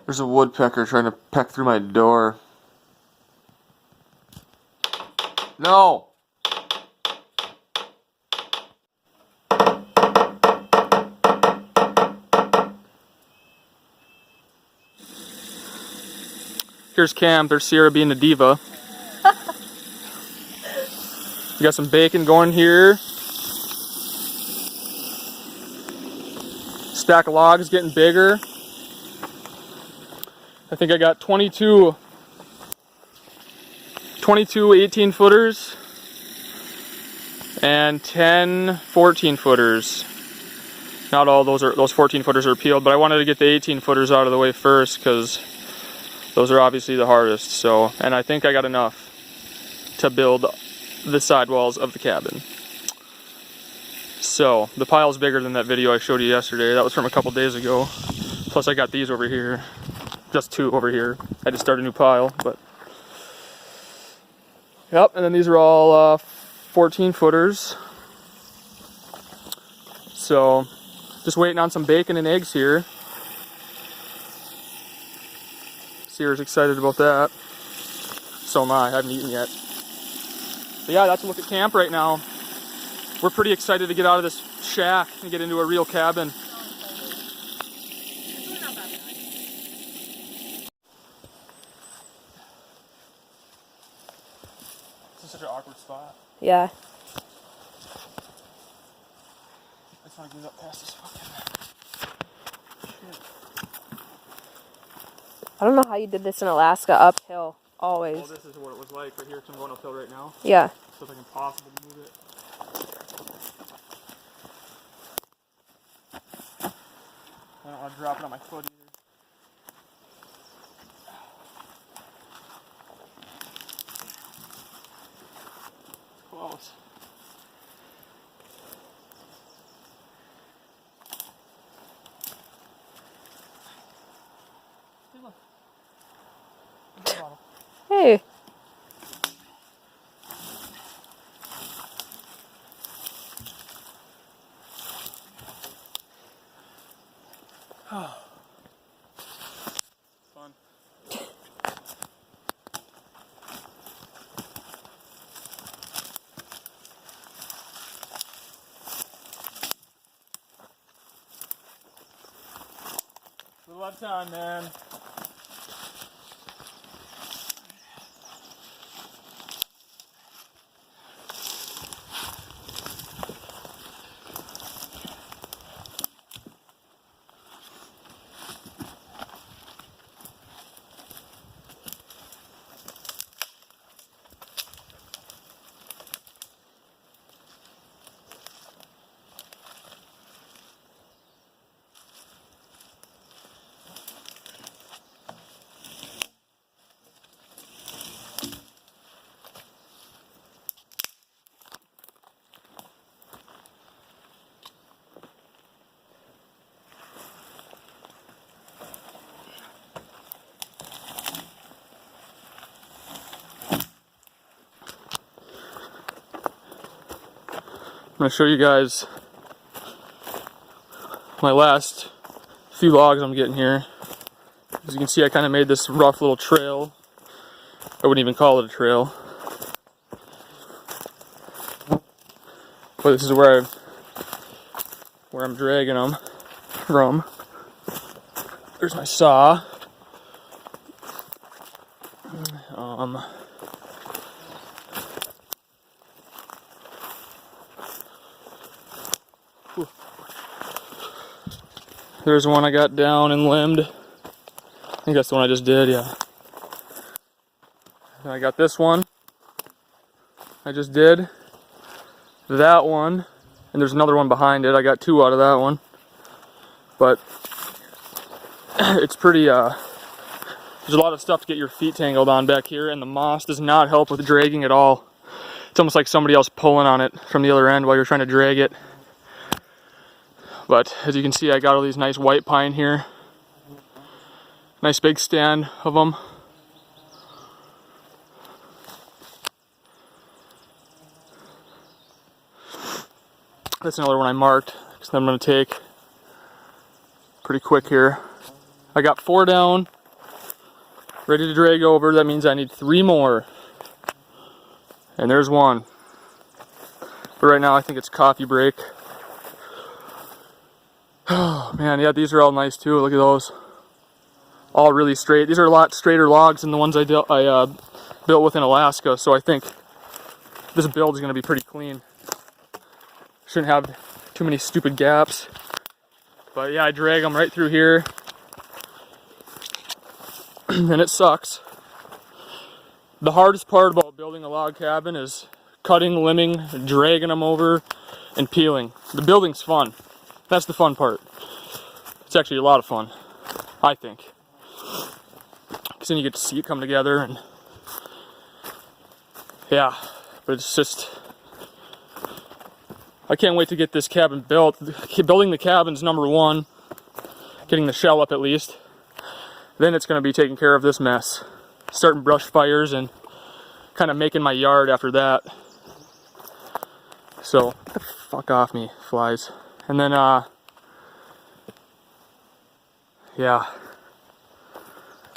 There's a woodpecker trying to peck through my door. No! Here's Cam, there's Sierra being a diva. You got some bacon going here. Stack of logs getting bigger. I think I got 22 18 footers and 10 14 footers. Not all those 14 footers are peeled, but I wanted to get the 18 footers out of the way first because those are obviously the hardest. So, and I think I got enough to build the sidewalls of the cabin. So the pile's bigger than that video I showed you yesterday. That was from a couple days ago. Plus I got these over here. Just two over here. I had to start a new pile, but yep, and then these are all 14 footers. So just waiting on some bacon and eggs here. Sierra's excited about that. So am I haven't eaten yet. But yeah, that's a look at camp right now. We're pretty excited to get out of this shack and get into a real cabin. This is such an awkward spot. Yeah. I just want to get up past this fucking shit. I don't know how you did this in Alaska uphill, always. Oh, this is what it was like right here, because I'm going uphill right now. Yeah. So it's like impossible to move it. I don't want to drop it on my foot either. Close. Hey, look. Hey. Fun. Little at a time, man. I'm going to show you guys my last few logs I'm getting here. As you can see, I kind of made this rough little trail. I wouldn't even call it a trail. But this is where I'm dragging them from. There's my saw. There's one I got down and limbed. I think that's the one I just did, yeah. And I got this one. I just did. That one. And there's another one behind it. I got two out of that one. But it's pretty, there's a lot of stuff to get your feet tangled on back here, and the moss does not help with dragging at all. It's almost like somebody else pulling on it from the other end while you're trying to drag it. But as you can see, I got all these nice white pine here. Nice big stand of them. That's another one I marked, because I'm going to take pretty quick here. I got 4 down, Ready to drag over. That means I need 3 more. And there's one. But right now I think it's coffee break. Oh man, yeah, these are all nice too. Look at those. All really straight. These are a lot straighter logs than the ones I built with in Alaska. So I think this build is going to be pretty clean. Shouldn't have too many stupid gaps. But yeah, I drag them right through here. And it sucks. The hardest part about building a log cabin is cutting, limbing, dragging them over, and peeling. The building's fun. That's the fun part. It's actually a lot of fun, I think. Because then you get to see it come together, and yeah, but it's just, I can't wait to get this cabin built. Building the cabin's number one, getting the shell up at least. Then it's going to be taking care of this mess. Starting brush fires and kind of making my yard after that. So, get the fuck off me, flies. And then, yeah.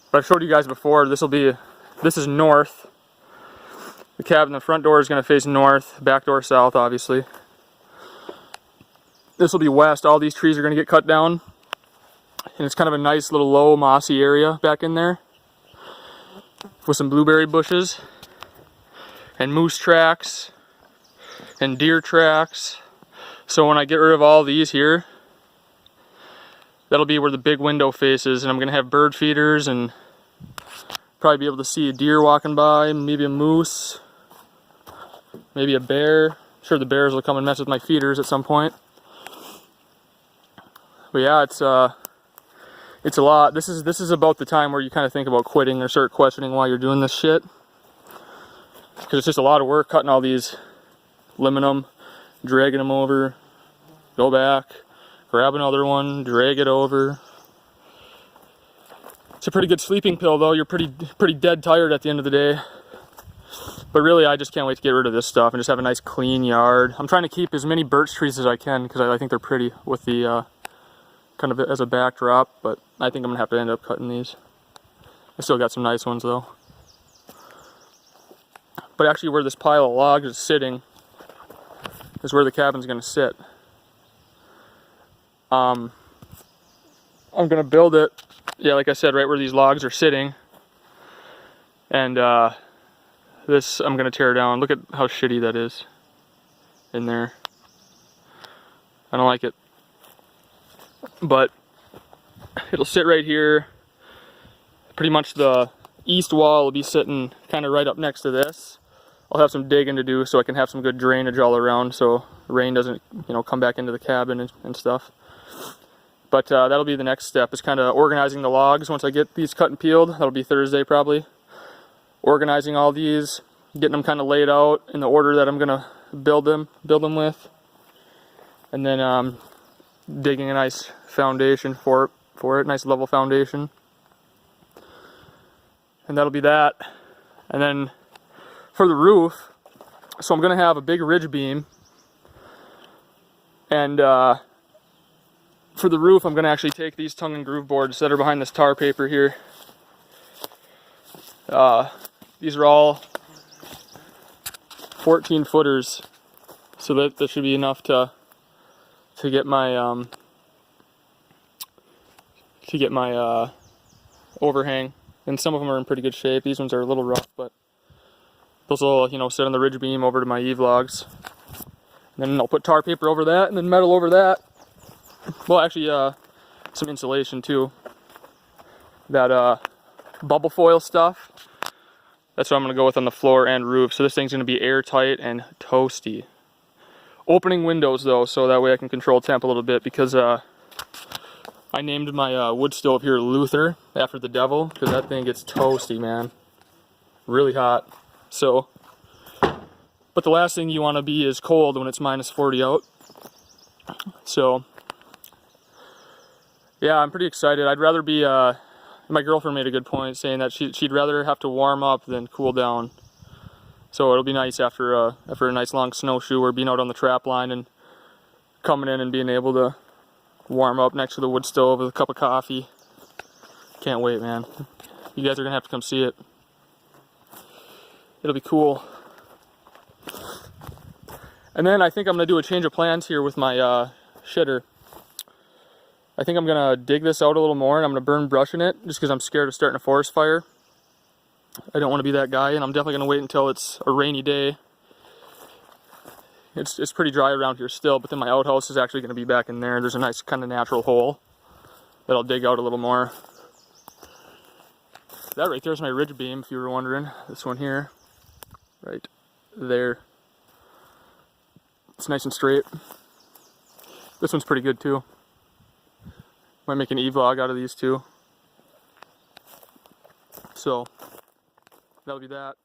But I've showed you guys before, this is north. The cabin, the front door is going to face north, back door south, obviously. This will be west. All these trees are going to get cut down. And it's kind of a nice little low mossy area back in there with some blueberry bushes and moose tracks and deer tracks. So when I get rid of all these here, that'll be where the big window faces, and I'm gonna have bird feeders and probably be able to see a deer walking by, maybe a moose, maybe a bear. I'm sure the bears will come and mess with my feeders at some point. But yeah, it's a lot. This is about the time where you kind of think about quitting or start questioning why you're doing this shit. Because it's just a lot of work cutting all these, limbing them, dragging them over, go back, grab another one, drag it over. It's a pretty good sleeping pill though. You're pretty dead tired at the end of the day. But really, I just can't wait to get rid of this stuff and just have a nice clean yard. I'm trying to keep as many birch trees as I can because I think they're pretty with the kind of as a backdrop, but I think I'm gonna have to end up cutting these. I still got some nice ones though. But actually where this pile of logs is sitting is where the cabin's gonna sit. I'm gonna build it, yeah, like I said, right where these logs are sitting. And this I'm gonna tear down. Look at how shitty that is in there. I don't like it. But it'll sit right here. Pretty much the east wall will be sitting kind of right up next to this. I'll have some digging to do so I can have some good drainage all around so rain doesn't, come back into the cabin and stuff. But that'll be the next step, is kind of organizing the logs. Once I get these cut and peeled, that'll be Thursday probably. Organizing all these, getting them kind of laid out in the order that I'm gonna build them with. And then digging a nice foundation for it, nice level foundation. And that'll be that. And then for the roof, so I'm gonna have a big ridge beam, and for the roof I'm gonna actually take these tongue and groove boards that are behind this tar paper here. These are all 14 footers, so that should be enough to get my overhang. And some of them are in pretty good shape. These ones are a little rough, but those will, sit on the ridge beam over to my E-Vlogs. And then I'll put tar paper over that, and then metal over that. Well, actually, some insulation too. That bubble foil stuff. That's what I'm gonna go with on the floor and roof. So this thing's gonna be airtight and toasty. Opening windows though, so that way I can control temp a little bit, because I named my wood stove here Luther after the devil, because that thing gets toasty, man. Really hot. So, but the last thing you want to be is cold when it's minus 40 out. So, yeah, I'm pretty excited. I'd rather be, my girlfriend made a good point saying that she'd rather have to warm up than cool down. So it'll be nice after a nice long snowshoe or being out on the trap line and coming in and being able to warm up next to the wood stove with a cup of coffee. Can't wait, man. You guys are gonna have to come see it. It'll be cool. And then I think I'm gonna do a change of plans here with my shitter. I think I'm gonna dig this out a little more and I'm gonna burn brush in it just because I'm scared of starting a forest fire. I don't want to be that guy, and I'm definitely gonna wait until it's a rainy day. It's pretty dry around here still, but then my outhouse is actually gonna be back in there. There's a nice kind of natural hole that I'll dig out a little more. That right there is my ridge beam, if you were wondering. This one here, right there. It's nice and straight. This one's pretty good too. Might make an e-vlog out of these two. So that'll be that.